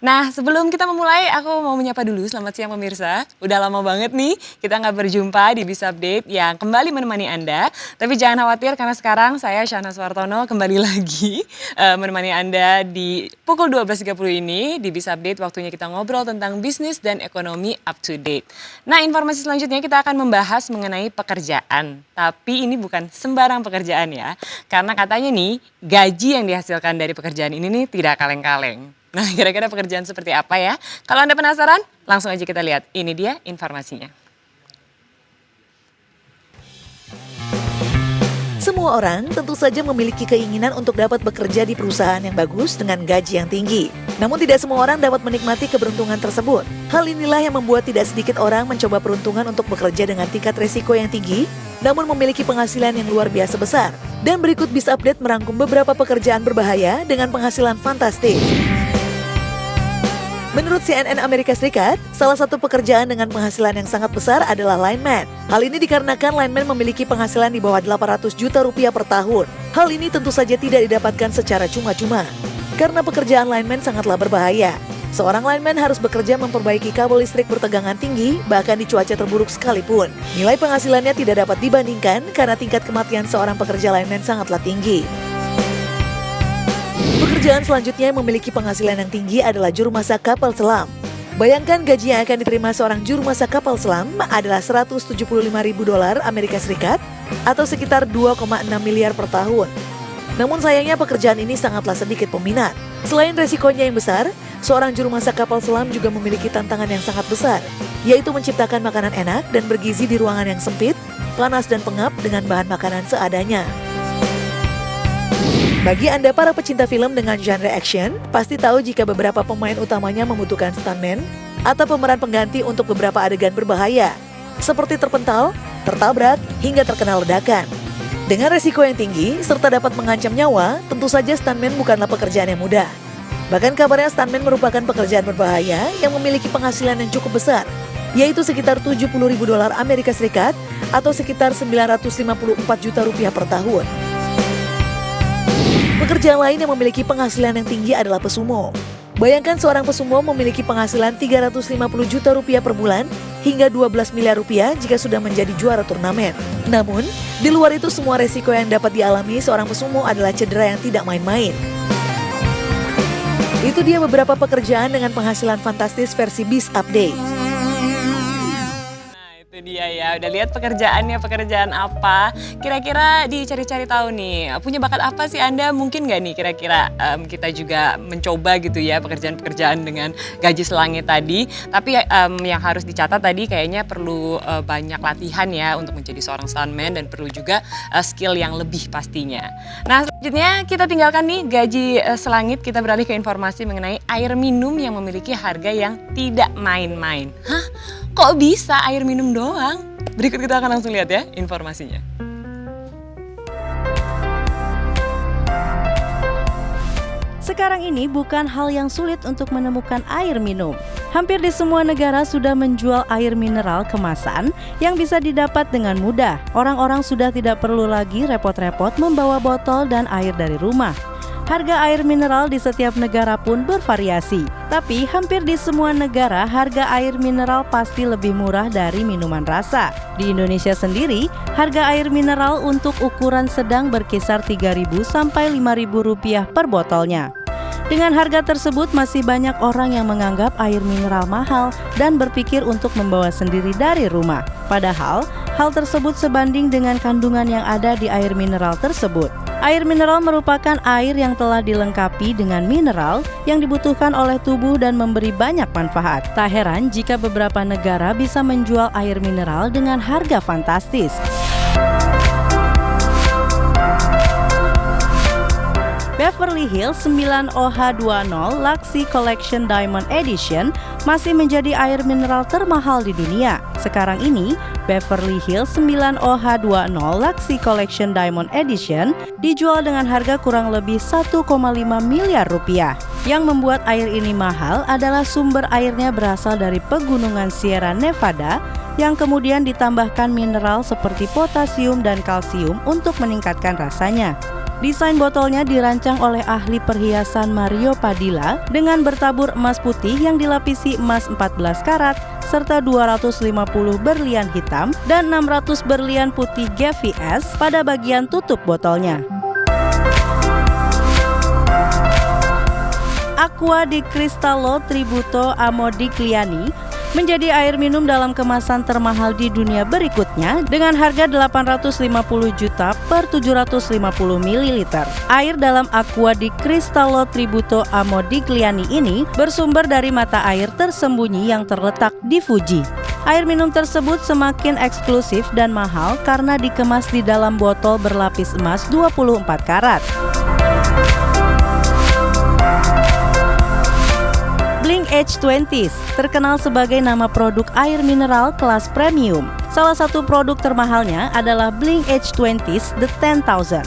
Nah, sebelum kita memulai, aku mau menyapa dulu. Selamat siang pemirsa. Udah lama banget nih kita nggak berjumpa di Bisa Update yang kembali menemani Anda. Tapi jangan khawatir karena sekarang saya Syahna Suartono kembali lagi menemani Anda di pukul 12.30 ini di Bisa Update. Waktunya kita ngobrol tentang bisnis dan ekonomi up to date. Nah, informasi selanjutnya kita akan membahas mengenai pekerjaan. Tapi ini bukan sembarang pekerjaan ya. Karena katanya nih, gaji yang dihasilkan dari pekerjaan ini nih tidak kaleng-kaleng. Nah, kira-kira pekerjaan seperti apa ya? Kalau Anda penasaran, langsung aja kita lihat. Ini dia informasinya. Semua orang tentu saja memiliki keinginan untuk dapat bekerja di perusahaan yang bagus dengan gaji yang tinggi. Namun tidak semua orang dapat menikmati keberuntungan tersebut. Hal inilah yang membuat tidak sedikit orang mencoba peruntungan untuk bekerja dengan tingkat resiko yang tinggi, namun memiliki penghasilan yang luar biasa besar. Dan berikut Bisa Update merangkum beberapa pekerjaan berbahaya dengan penghasilan fantastis. Menurut CNN Amerika Serikat, salah satu pekerjaan dengan penghasilan yang sangat besar adalah lineman. Hal ini dikarenakan lineman memiliki penghasilan di bawah 800 juta rupiah per tahun. Hal ini tentu saja tidak didapatkan secara cuma-cuma. Karena pekerjaan lineman sangatlah berbahaya. Seorang lineman harus bekerja memperbaiki kabel listrik bertegangan tinggi, bahkan di cuaca terburuk sekalipun. Nilai penghasilannya tidak dapat dibandingkan karena tingkat kematian seorang pekerja lineman sangatlah tinggi. Pekerjaan selanjutnya yang memiliki penghasilan yang tinggi adalah juru masak kapal selam. Bayangkan gaji yang akan diterima seorang juru masak kapal selam adalah $175.000 Amerika Serikat atau sekitar 2,6 miliar per tahun. Namun sayangnya pekerjaan ini sangatlah sedikit peminat. Selain resikonya yang besar, seorang juru masak kapal selam juga memiliki tantangan yang sangat besar, yaitu menciptakan makanan enak dan bergizi di ruangan yang sempit, panas dan pengap dengan bahan makanan seadanya. Bagi Anda para pecinta film dengan genre action, pasti tahu jika beberapa pemain utamanya membutuhkan stuntman atau pemeran pengganti untuk beberapa adegan berbahaya, seperti terpental, tertabrak, hingga terkena ledakan. Dengan resiko yang tinggi, serta dapat mengancam nyawa, tentu saja stuntman bukanlah pekerjaan yang mudah. Bahkan kabarnya stuntman merupakan pekerjaan berbahaya yang memiliki penghasilan yang cukup besar, yaitu sekitar $70.000 Amerika Serikat atau sekitar 954 juta rupiah per tahun. Pekerjaan lain yang memiliki penghasilan yang tinggi adalah pesumo. Bayangkan seorang pesumo memiliki penghasilan 350 juta rupiah per bulan hingga 12 miliar rupiah jika sudah menjadi juara turnamen. Namun, di luar itu semua resiko yang dapat dialami seorang pesumo adalah cedera yang tidak main-main. Itu dia beberapa pekerjaan dengan penghasilan fantastis versi Bisa Update. Dia ya, udah lihat pekerjaan apa, kira-kira dicari-cari tahu nih, punya bakat apa sih Anda, mungkin nggak nih kira-kira kita juga mencoba gitu ya pekerjaan-pekerjaan dengan gaji selangit tadi, tapi yang harus dicatat tadi kayaknya perlu banyak latihan ya untuk menjadi seorang stuntman dan perlu juga skill yang lebih pastinya. Nah selanjutnya kita tinggalkan nih gaji selangit, kita beralih ke informasi mengenai air minum yang memiliki harga yang tidak main-main. Hah? Kok bisa air minum doang? Berikut kita akan langsung lihat ya informasinya. Sekarang ini bukan hal yang sulit untuk menemukan air minum. Hampir di semua negara sudah menjual air mineral kemasan yang bisa didapat dengan mudah. Orang-orang sudah tidak perlu lagi repot-repot membawa botol dan air dari rumah. Harga air mineral di setiap negara pun bervariasi. Tapi hampir di semua negara harga air mineral pasti lebih murah dari minuman rasa. Di Indonesia sendiri, harga air mineral untuk ukuran sedang berkisar Rp3.000 sampai Rp5.000 per botolnya. Dengan harga tersebut masih banyak orang yang menganggap air mineral mahal dan berpikir untuk membawa sendiri dari rumah. Padahal, hal tersebut sebanding dengan kandungan yang ada di air mineral tersebut. Air mineral merupakan air yang telah dilengkapi dengan mineral yang dibutuhkan oleh tubuh dan memberi banyak manfaat. Tak heran jika beberapa negara bisa menjual air mineral dengan harga fantastis. Beverly Hills 9OH20 Luxy Collection Diamond Edition masih menjadi air mineral termahal di dunia. Sekarang ini, Beverly Hills 9OH20 Luxy Collection Diamond Edition dijual dengan harga kurang lebih 1,5 miliar rupiah. Yang membuat air ini mahal adalah sumber airnya berasal dari pegunungan Sierra Nevada yang kemudian ditambahkan mineral seperti potasium dan kalsium untuk meningkatkan rasanya. Desain botolnya dirancang oleh ahli perhiasan Mario Padilla dengan bertabur emas putih yang dilapisi emas 14 karat serta 250 berlian hitam dan 600 berlian putih GVS pada bagian tutup botolnya. Acqua di Cristallo Tributo Amodigliani menjadi air minum dalam kemasan termahal di dunia berikutnya dengan harga 850 juta per 750 ml. Air dalam Acqua di Cristallo Tributo Amodigliani ini bersumber dari mata air tersembunyi yang terletak di Fuji. Air minum tersebut semakin eksklusif dan mahal karena dikemas di dalam botol berlapis emas 24 karat. Bling H20s terkenal sebagai nama produk air mineral kelas premium. Salah satu produk termahalnya adalah Bling H20s The 10,000.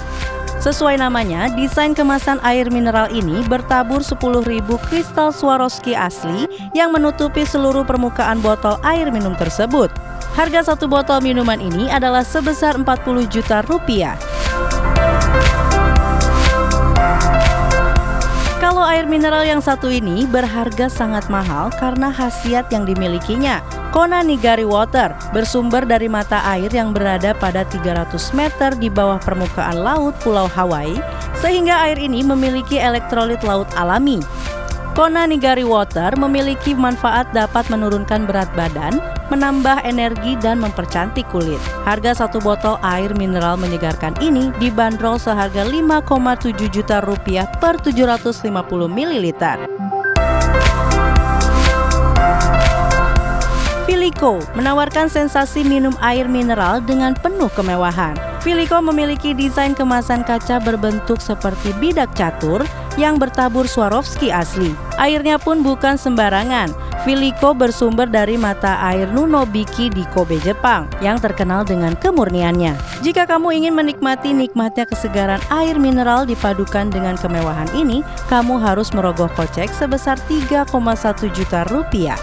Sesuai namanya, desain kemasan air mineral ini bertabur 10.000 kristal Swarovski asli yang menutupi seluruh permukaan botol air minum tersebut. Harga satu botol minuman ini adalah sebesar 40 juta rupiah. Kalau air mineral yang satu ini berharga sangat mahal karena khasiat yang dimilikinya. Kona Nigari Water bersumber dari mata air yang berada pada 300 meter di bawah permukaan laut Pulau Hawaii, sehingga air ini memiliki elektrolit laut alami. Kona Nigari Water memiliki manfaat dapat menurunkan berat badan, menambah energi dan mempercantik kulit. Harga satu botol air mineral menyegarkan ini dibanderol seharga 5,7 juta rupiah per 750 ml. Filico menawarkan sensasi minum air mineral dengan penuh kemewahan. Filico memiliki desain kemasan kaca berbentuk seperti bidak catur yang bertabur Swarovski asli. Airnya pun bukan sembarangan. Filico bersumber dari mata air Nunobiki di Kobe, Jepang, yang terkenal dengan kemurniannya. Jika kamu ingin menikmati nikmatnya kesegaran air mineral dipadukan dengan kemewahan ini, kamu harus merogoh kocek sebesar 3,1 juta rupiah.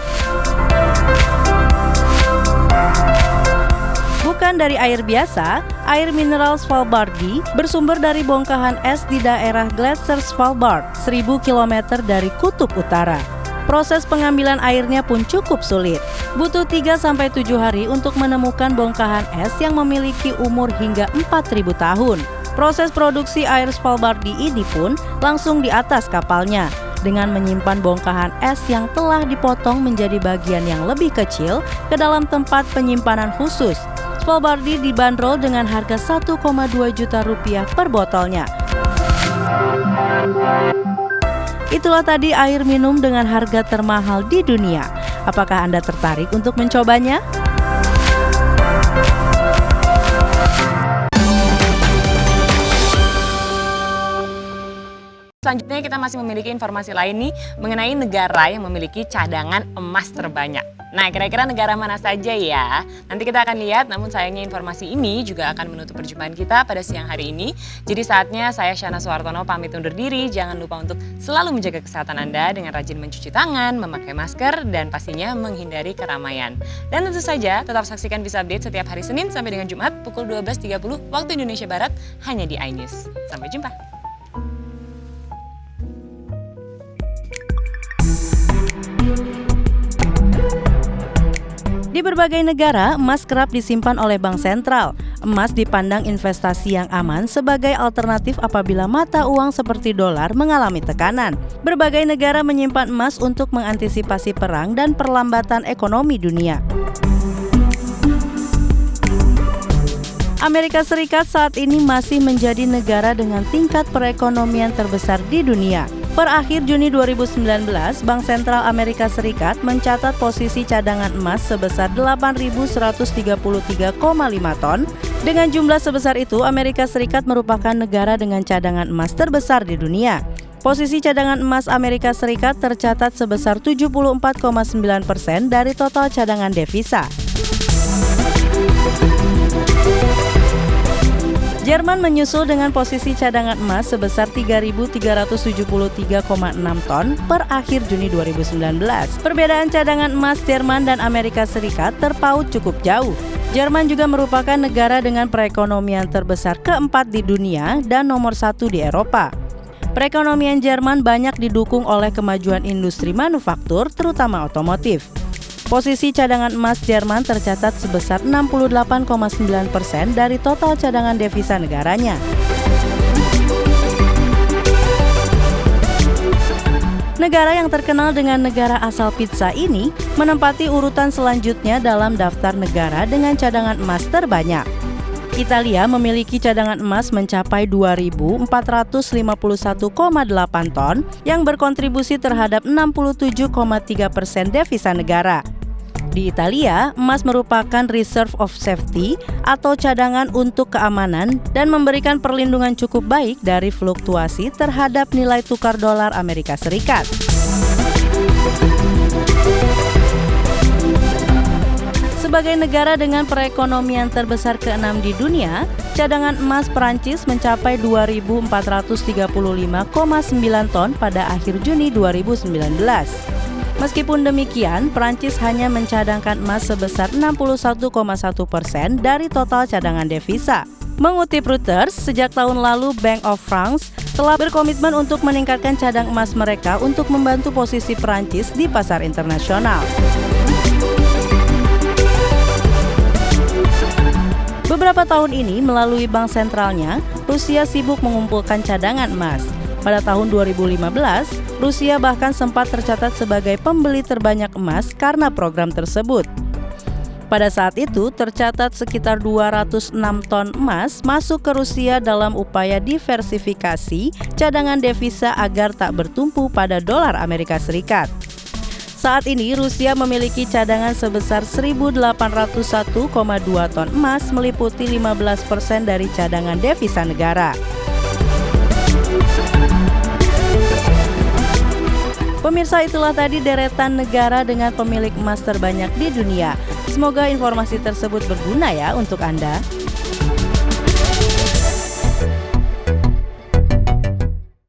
Bukan dari air biasa, air mineral Svalbardi bersumber dari bongkahan es di daerah Glacier Svalbard, 1000 km dari kutub utara. Proses pengambilan airnya pun cukup sulit. Butuh 3-7 hari untuk menemukan bongkahan es yang memiliki umur hingga 4.000 tahun. Proses produksi air Svalbardi ini pun langsung di atas kapalnya, dengan menyimpan bongkahan es yang telah dipotong menjadi bagian yang lebih kecil ke dalam tempat penyimpanan khusus. Svalbardi dibanderol dengan harga 1,2 juta rupiah per botolnya. Itulah tadi air minum dengan harga termahal di dunia. Apakah Anda tertarik untuk mencobanya? Selanjutnya kita masih memiliki informasi lain nih mengenai negara yang memiliki cadangan emas terbanyak. Nah, kira-kira negara mana saja ya? Nanti kita akan lihat, namun sayangnya informasi ini juga akan menutup perjumpaan kita pada siang hari ini. Jadi saatnya saya Shana Suartono pamit undur diri. Jangan lupa untuk selalu menjaga kesehatan Anda dengan rajin mencuci tangan, memakai masker, dan pastinya menghindari keramaian. Dan tentu saja tetap saksikan Bisa Update setiap hari Senin sampai dengan Jumat pukul 12.30 waktu Indonesia Barat hanya di iNews. Sampai jumpa. Di berbagai negara, emas kerap disimpan oleh bank sentral. Emas dipandang investasi yang aman sebagai alternatif apabila mata uang seperti dolar mengalami tekanan. Berbagai negara menyimpan emas untuk mengantisipasi perang dan perlambatan ekonomi dunia. Amerika Serikat saat ini masih menjadi negara dengan tingkat perekonomian terbesar di dunia. Per akhir Juni 2019, Bank Sentral Amerika Serikat mencatat posisi cadangan emas sebesar 8.133,5 ton. Dengan jumlah sebesar itu, Amerika Serikat merupakan negara dengan cadangan emas terbesar di dunia. Posisi cadangan emas Amerika Serikat tercatat sebesar 74,9% dari total cadangan devisa. Jerman menyusul dengan posisi cadangan emas sebesar 3.373,6 ton per akhir Juni 2019. Perbedaan cadangan emas Jerman dan Amerika Serikat terpaut cukup jauh. Jerman juga merupakan negara dengan perekonomian terbesar keempat di dunia dan nomor 1 di Eropa. Perekonomian Jerman banyak didukung oleh kemajuan industri manufaktur, terutama otomotif. Posisi cadangan emas Jerman tercatat sebesar 68,9% dari total cadangan devisa negaranya. Negara yang terkenal dengan negara asal pizza ini menempati urutan selanjutnya dalam daftar negara dengan cadangan emas terbanyak. Italia memiliki cadangan emas mencapai 2.451,8 ton yang berkontribusi terhadap 67,3% devisa negara. Di Italia, emas merupakan reserve of safety atau cadangan untuk keamanan dan memberikan perlindungan cukup baik dari fluktuasi terhadap nilai tukar dolar Amerika Serikat. Sebagai negara dengan perekonomian terbesar ke-6 di dunia, cadangan emas Perancis mencapai 2.435,9 ton pada akhir Juni 2019. Meskipun demikian, Perancis hanya mencadangkan emas sebesar 61,1% dari total cadangan devisa. Mengutip Reuters, sejak tahun lalu Bank of France telah berkomitmen untuk meningkatkan cadang emas mereka untuk membantu posisi Perancis di pasar internasional. Beberapa tahun ini, melalui bank sentralnya, Rusia sibuk mengumpulkan cadangan emas. Pada tahun 2015, Rusia bahkan sempat tercatat sebagai pembeli terbanyak emas karena program tersebut. Pada saat itu, tercatat sekitar 206 ton emas masuk ke Rusia dalam upaya diversifikasi cadangan devisa agar tak bertumpu pada dolar Amerika Serikat. Saat ini, Rusia memiliki cadangan sebesar 1.801,2 ton emas, meliputi 15% dari cadangan devisa negara. Pemirsa, itulah tadi deretan negara dengan pemilik emas terbanyak di dunia. Semoga informasi tersebut berguna ya untuk Anda.